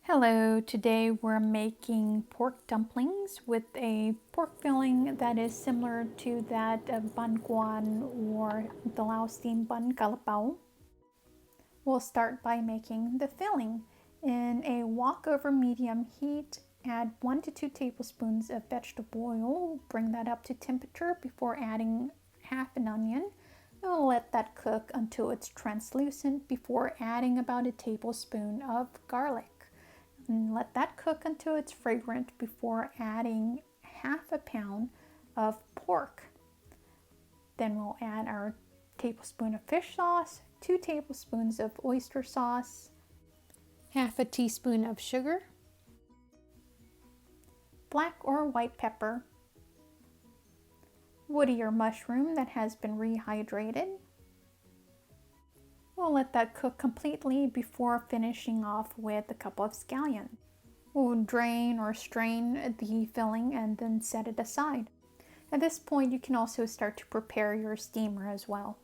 Hello, today we're making pork dumplings with a pork filling that is similar to that of banh cuon or the Lao steamed bun kalapao. We'll start by making the filling. In a walk-over medium heat, add 1 to 2 tablespoons of vegetable oil. Bring that up to temperature before adding half an onion. We'll let that cook until it's translucent before adding about a tablespoon of garlic. And let that cook until it's fragrant before adding half a pound of pork. Then we'll add our tablespoon of fish sauce, 2 tablespoons of oyster sauce, half a teaspoon of sugar, black or white pepper, woodear mushroom that has been rehydrated. We'll let that cook completely before finishing off with a couple of scallions. We'll drain or strain the filling and then set it aside. At this point, you can also start to prepare your steamer as well.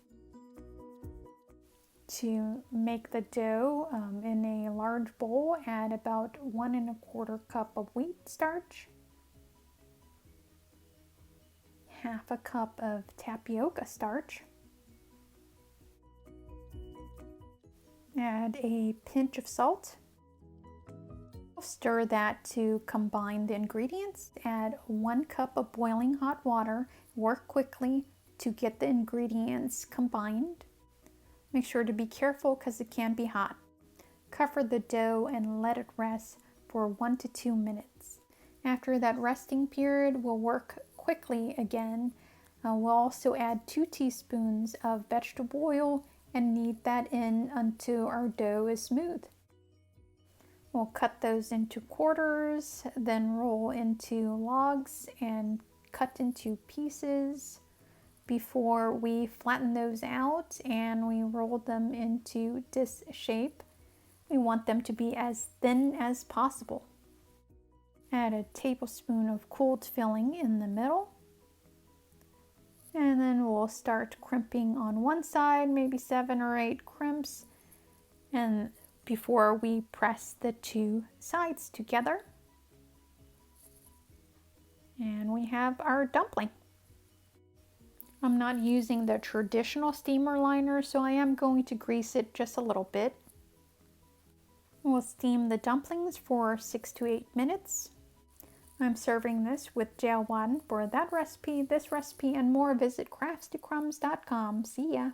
To make the dough, in a large bowl, add about 1 1/4 cup of wheat starch, half a cup of tapioca starch, add a pinch of salt. Stir that to combine the ingredients. Add 1 cup of boiling hot water. Work quickly to get the ingredients combined. Make sure to be careful because it can be hot. Cover the dough and let it rest for 1 to 2 minutes. After that resting period, we'll work quickly again. We'll also add 2 teaspoons of vegetable oil and knead that in until our dough is smooth. We'll cut those into quarters, then roll into logs and cut into pieces before we flatten those out and we roll them into disc shape. We want them to be as thin as possible. Add a tablespoon of cooled filling in the middle. And then we'll start crimping on one side, maybe 7 or 8 crimps, and before we press the 2 sides together. And we have our dumpling. I'm not using the traditional steamer liner, so I am going to grease it just a little bit. We'll steam the dumplings for 6 to 8 minutes. I'm serving this with jiaowan. For that recipe, this recipe, and more, visit craftstocrumbs.com. See ya!